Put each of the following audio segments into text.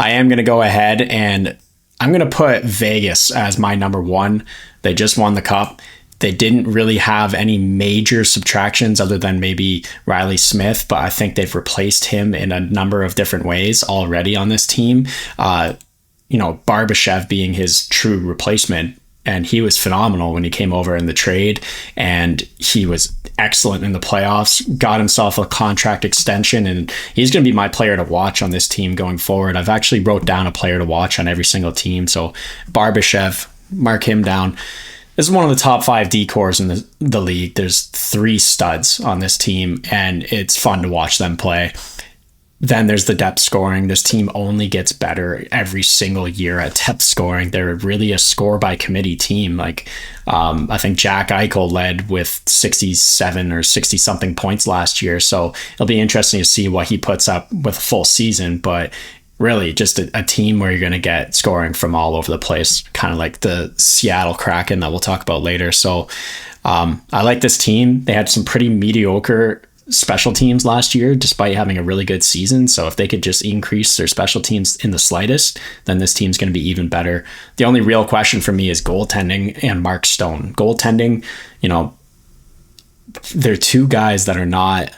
I am going to go ahead and I'm going to put Vegas as my number one. They just won the cup. They didn't really have any major subtractions other than maybe Riley Smith, but I think they've replaced him in a number of different ways already on this team. Barbashev being his true replacement, and he was phenomenal when he came over in the trade, and he was excellent in the playoffs, got himself a contract extension, and he's going to be my player to watch on this team going forward. I've actually wrote down a player to watch on every single team. So Barbashev, mark him down. This is one of the top 5 D-cores in the league. There's 3 studs on this team, and it's fun to watch them play. Then there's the depth scoring. This team only gets better every single year at depth scoring. They're really a score-by-committee team. I think Jack Eichel led with 67 or 60-something points last year, so it'll be interesting to see what he puts up with a full season, but really just a team where you're going to get scoring from all over the place, kind of like the Seattle Kraken that we'll talk about later. So I like this team. They had some pretty mediocre special teams last year, despite having a really good season. So if they could just increase their special teams in the slightest, then this team's going to be even better. The only real question for me is goaltending and Mark Stone. Goaltending, they're 2 guys that are not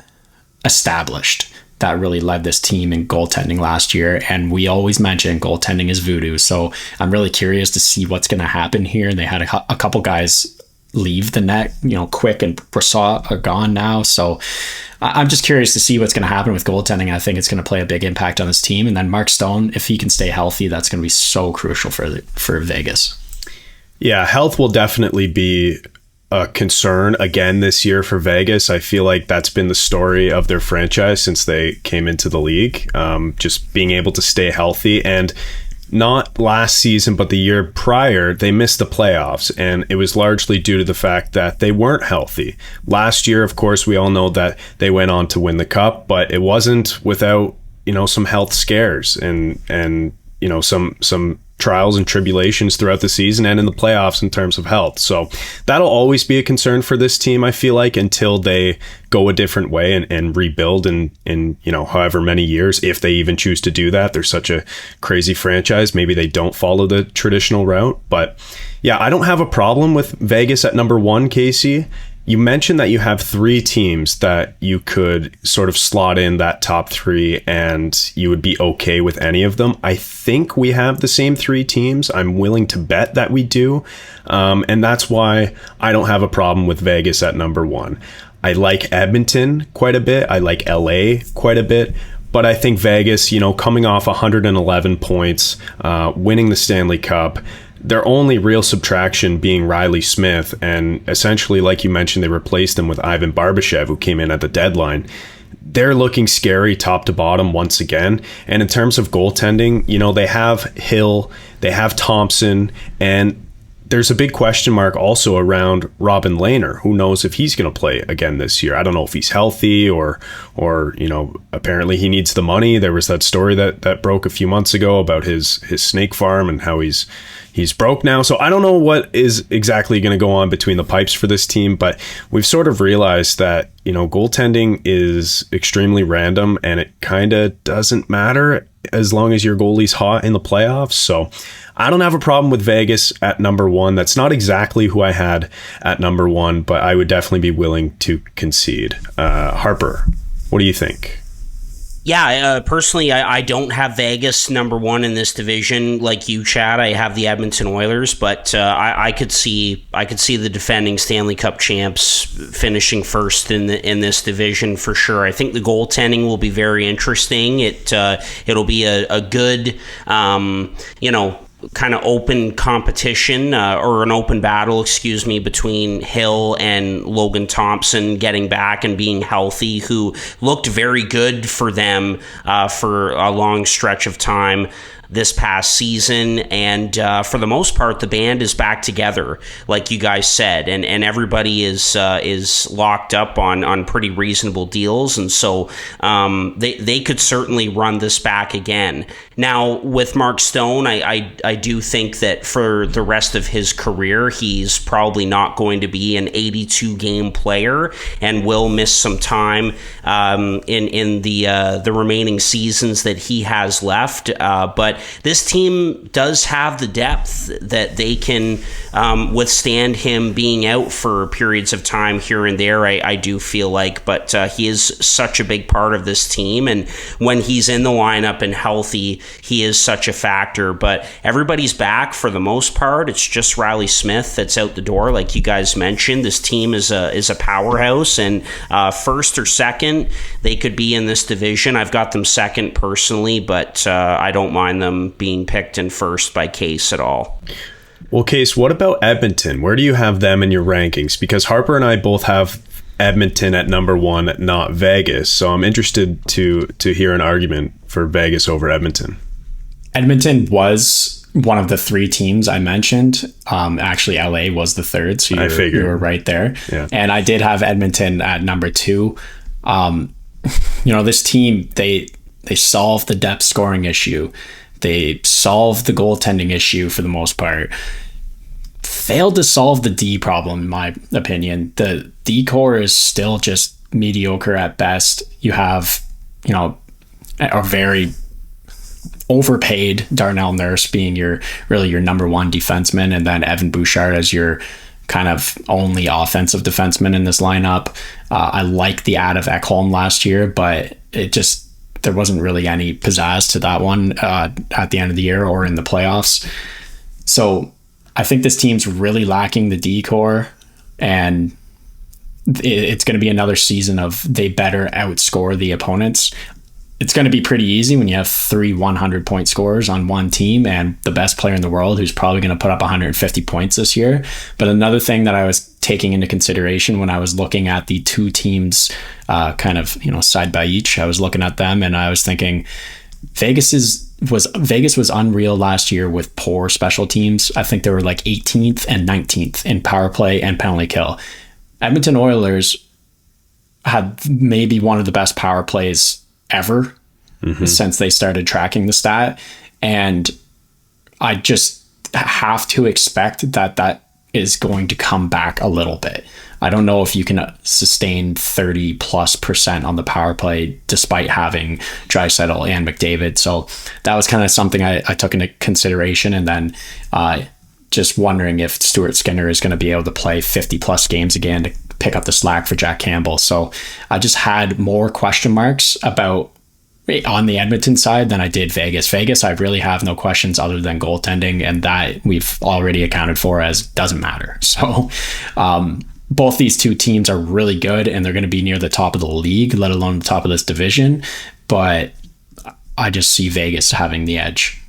established that really led this team in goaltending last year. And we always mention goaltending is voodoo. So I'm really curious to see what's going to happen here. And they had a couple guys leave the net, Quick and Brassard are gone now. So I'm just curious to see what's going to happen with goaltending. I think it's going to play a big impact on this team. And then Mark Stone, if he can stay healthy, that's going to be so crucial for Vegas. Yeah, health will definitely be a concern again this year for Vegas. I feel like that's been the story of their franchise since they came into the league. Just being able to stay healthy, and not last season, but the year prior, they missed the playoffs, and it was largely due to the fact that they weren't healthy. Last year, of course, we all know that they went on to win the cup, but it wasn't without, some health scares and some trials and tribulations throughout the season and in the playoffs in terms of health. So that'll always be a concern for this team, I feel like, until they go a different way and rebuild in however many years, if they even choose to do that. They're such a crazy franchise. Maybe they don't follow the traditional route. But yeah, I don't have a problem with Vegas at number 1, Casey. You mentioned that you have 3 teams that you could sort of slot in that top 3 and you would be okay with any of them. I think we have the same 3 teams. I'm willing to bet that we do. And that's why I don't have a problem with Vegas at number 1. I like Edmonton quite a bit. I like LA quite a bit. But I think Vegas, coming off 111 points, winning the Stanley Cup, their only real subtraction being Riley Smith, and essentially, like you mentioned, they replaced him with Ivan Barbashev, who came in at the deadline. They're looking scary top to bottom once again. And in terms of goaltending, they have Hill, they have Thompson, and there's a big question mark also around Robin Lehner. Who knows if he's going to play again this year? I don't know if he's healthy or apparently he needs the money. There was that story that broke a few months ago about his snake farm and how he's broke now. So I don't know what is exactly going to go on between the pipes for this team, but we've sort of realized that, goaltending is extremely random and it kind of doesn't matter as long as your goalie's hot in the playoffs. So I don't have a problem with Vegas at number 1. That's not exactly who I had at number 1, but I would definitely be willing to concede. Harper, what do you think? Yeah, personally, I don't have Vegas number 1 in this division like you, Chad. I have the Edmonton Oilers, but I could see the defending Stanley Cup champs finishing first in this division for sure. I think the goaltending will be very interesting. It'll be a good kind of open competition or an open battle, between Hill and Logan Thompson getting back and being healthy, who looked very good for them for a long stretch of time this past season, and for the most part the band is back together like you guys said, and everybody is locked up on pretty reasonable deals, and so they could certainly run this back again. Now with Mark Stone, I do think that for the rest of his career he's probably not going to be an 82 game player and will miss some time in the remaining seasons that he has left, but but this team does have the depth that they can withstand him being out for periods of time here and there. I do feel like, but he is such a big part of this team, and when he's in the lineup and healthy, he is such a factor. But everybody's back for the most part. It's just Riley Smith that's out the door, like you guys mentioned. This team is a powerhouse, and first or second, they could be in this division. I've got them second personally, but I don't mind them being picked in first by Case at all. Well, Case, what about Edmonton? Where do you have them in your rankings? Because Harper and I both have Edmonton at number one, not Vegas. So I'm interested to hear an argument for Vegas over Edmonton. Edmonton was one of the three teams I mentioned. Actually, LA was the third, so you were right there. Yeah. And I did have Edmonton at number two. This team, they solved the depth scoring issue. They solved the goaltending issue for the most part. Failed to solve the D problem, in my opinion. The D core is still just mediocre at best. You have, a very overpaid Darnell Nurse being your number one defenseman, and then Evan Bouchard as your kind of only offensive defenseman in this lineup. I like the add of Ekholm last year, but there wasn't really any pizzazz to that one at the end of the year or in the playoffs. So I think this team's really lacking the D core, and it's going to be another season of they better outscore the opponents. It's going to be pretty easy when you have 3 100-point scorers on one team and the best player in the world who's probably going to put up 150 points this year. But another thing that I was taking into consideration when I was looking at the two teams side by each, I was looking at them and I was thinking Vegas was unreal last year with poor special teams. I think they were like 18th and 19th in power play and penalty kill. Edmonton Oilers had maybe one of the best power plays ever since they started tracking the stat. And I just have to expect that is going to come back a little bit. I don't know if you can sustain 30+% on the power play despite having Draisaitl and McDavid. So that was kind of something I took into consideration. And then just wondering if Stuart Skinner is going to be able to play 50+ games again to pick up the slack for Jack Campbell. So I just had more question marks about on the Edmonton side than I did Vegas. Vegas, I really have no questions other than goaltending, and that we've already accounted for as doesn't matter. So both these two teams are really good, and they're going to be near the top of the league, let alone the top of this division. But I just see Vegas having the edge.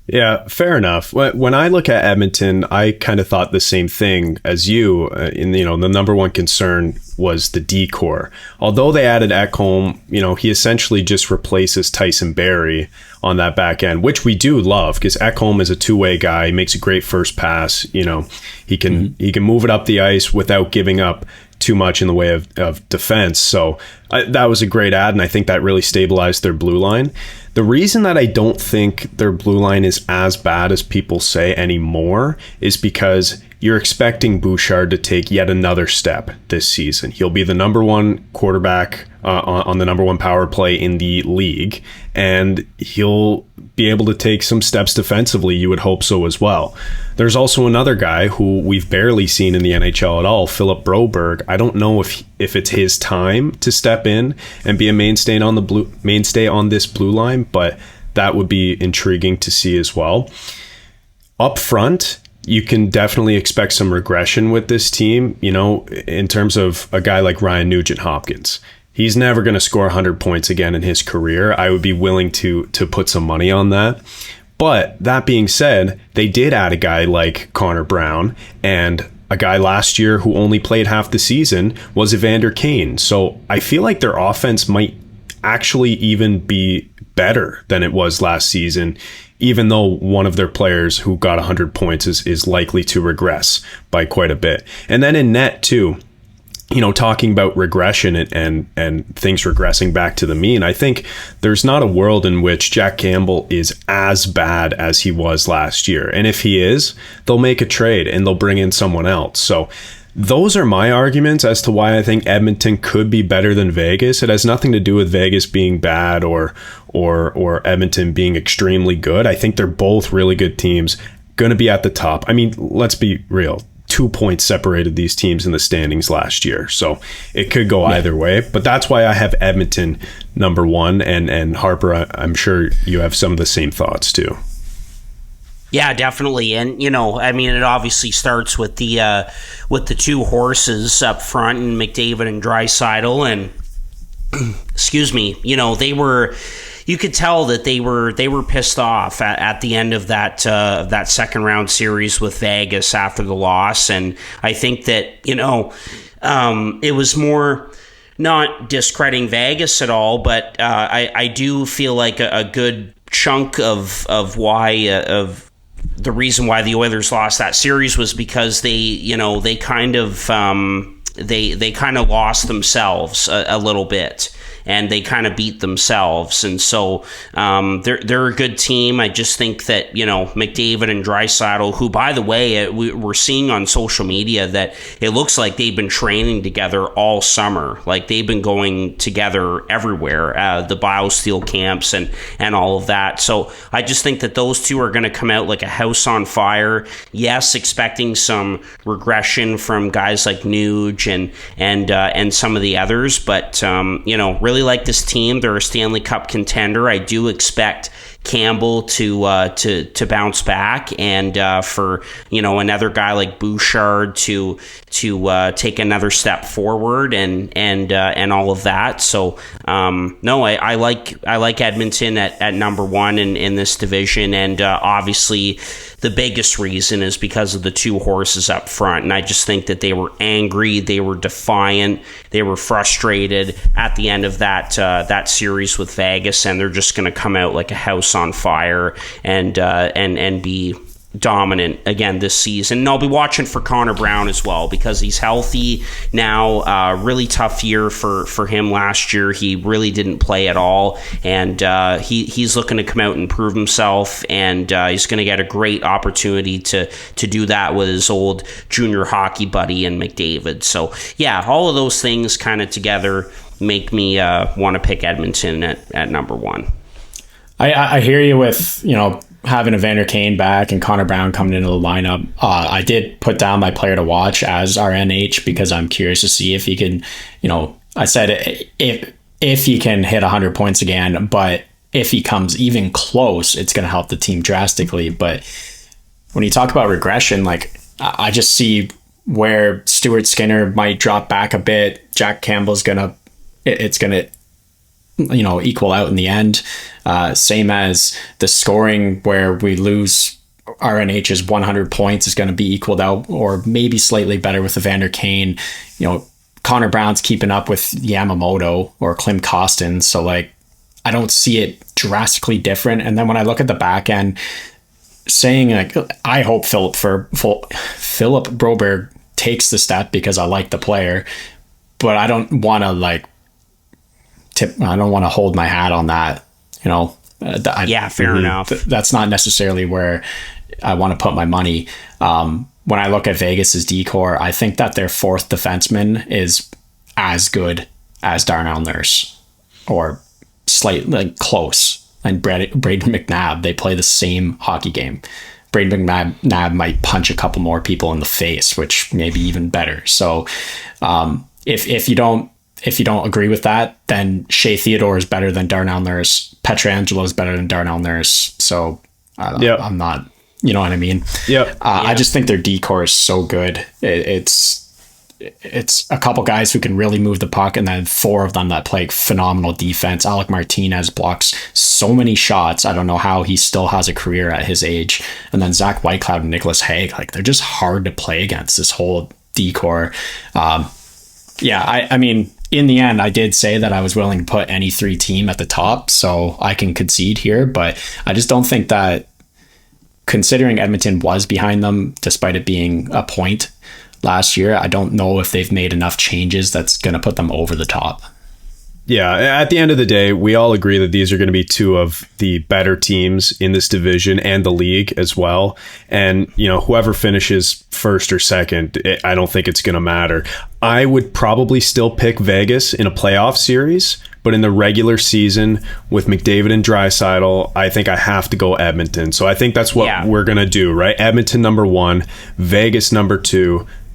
Yeah, fair enough. When I look at Edmonton, I kind of thought the same thing as you. The number one concern was the D core. Although they added Ekholm, he essentially just replaces Tyson Barrie on that back end, which we do love because Ekholm is a two-way guy. He makes a great first pass. He can move it up the ice without giving up too much in the way of defense. So that was a great add, and I think that really stabilized their blue line. The reason that I don't think their blue line is as bad as people say anymore is because you're expecting Bouchard to take yet another step this season. He'll be the number one quarterback on the number one power play in the league, and he'll be able to take some steps defensively. You would hope so as well. There's also another guy who we've barely seen in the NHL at all, Philip Broberg. I don't know if it's his time to step in and be a mainstay on this blue line, but that would be intriguing to see as well. Up front, you can definitely expect some regression with this team, in terms of a guy like Ryan Nugent-Hopkins. He's never going to score 100 points again in his career. I would be willing to put some money on that. But that being said, they did add a guy like Connor Brown, and a guy last year who only played half the season was Evander Kane. So I feel like their offense might actually even be better than it was last season, even though one of their players who got 100 points is likely to regress by quite a bit. And then in net too, talking about regression and things regressing back to the mean, I think there's not a world in which Jack Campbell is as bad as he was last year. And if he is, they'll make a trade and they'll bring in someone else. So those are my arguments as to why I think Edmonton could be better than Vegas. It has nothing to do with Vegas being bad or Edmonton being extremely good. I think they're both really good teams, going to be at the top. I mean, let's be real. 2 points separated these teams in the standings last year, so it could go either way. But that's why I have Edmonton number one. And Harper, I'm sure you have some of the same thoughts too. Yeah, definitely. And, I mean, it obviously starts with the two horses up front, and McDavid and Draisaitl. And, excuse me, you could tell that they were pissed off at the end of that second round series with Vegas after the loss. And I think that, it was more not discrediting Vegas at all, but I do feel like a good chunk of the reason why the Oilers lost that series was because they kind of lost themselves a little bit, and they kind of beat themselves. And so they're a good team. I just think that, McDavid and Draisaitl, who, by the way, we're seeing on social media that it looks like they've been training together all summer. Like, they've been going together everywhere, the biosteel camps and all of that. So I just think that those two are going to come out like a house on fire. Yes, expecting some regression from guys like Nuge and some of the others, but really like this team. They're a Stanley Cup contender. I do expect Campbell to bounce back, and for another guy like Bouchard to take another step forward and all of that. So no, I like Edmonton at number one in this division, and obviously the biggest reason is because of the two horses up front. And I just think that they were angry, they were defiant, they were frustrated at the end of that series with Vegas, and they're just going to come out like a house on fire and be dominant again this season. And I'll be watching for Connor Brown as well, because he's healthy now. Really tough year for him last year. He really didn't play at all, and he's looking to come out and prove himself, and he's going to get a great opportunity to do that with his old junior hockey buddy in McDavid. So yeah, all of those things kind of together make me want to pick Edmonton at number one. I hear you with having Evander Kane back and Connor Brown coming into the lineup. I did put down my player to watch as our NH, because I'm curious to see if he can, I said if he can hit 100 points again, but if he comes even close, it's going to help the team drastically. But when you talk about regression, like, I just see where Stuart Skinner might drop back a bit. Jack Campbell's it's going to equal out in the end. Same as the scoring, where we lose RNH's 100 points is going to be equaled out, or maybe slightly better with Evander Kane. Connor Brown's keeping up with Yamamoto or Klim Kostin, so like, I don't see it drastically different. And then when I look at the back end, saying like, I hope Philip Broberg takes the step, because I like the player, but I don't want to I don't want to hold my hat on that. Fair enough. That's not necessarily where I want to put my money. When I look at Vegas's decor, I think that their fourth defenseman is as good as Darnell Nurse, or slightly close. And Braden McNabb, they play the same hockey game. Braden McNabb might punch a couple more people in the face, which may be even better. So if you don't agree with that, then Shea Theodore is better than Darnell Nurse. Pietrangelo is better than Darnell Nurse. So I'm not, you know what I mean? Yeah. I just think their decor is so good. It's a couple guys who can really move the puck, and then four of them that play phenomenal defense. Alec Martinez blocks so many shots. I don't know how he still has a career at his age. And then Zach Whitecloud and Nicholas Hague, like, they're just hard to play against, this whole decor. I mean, in the end, I did say that I was willing to put any three team at the top, so I can concede here, but I just don't think that, considering Edmonton was behind them, despite it being a point last year, I don't know if they've made enough changes that's going to put them over the top. Yeah, at the end of the day, we all agree that these are going to be two of the better teams in this division and the league as well. And, whoever finishes first or second, I don't think it's going to matter. I would probably still pick Vegas in a playoff series, but in the regular season with McDavid and Draisaitl, I think I have to go Edmonton. So I think that's what we're going to do, right? Edmonton number 1, Vegas number 2,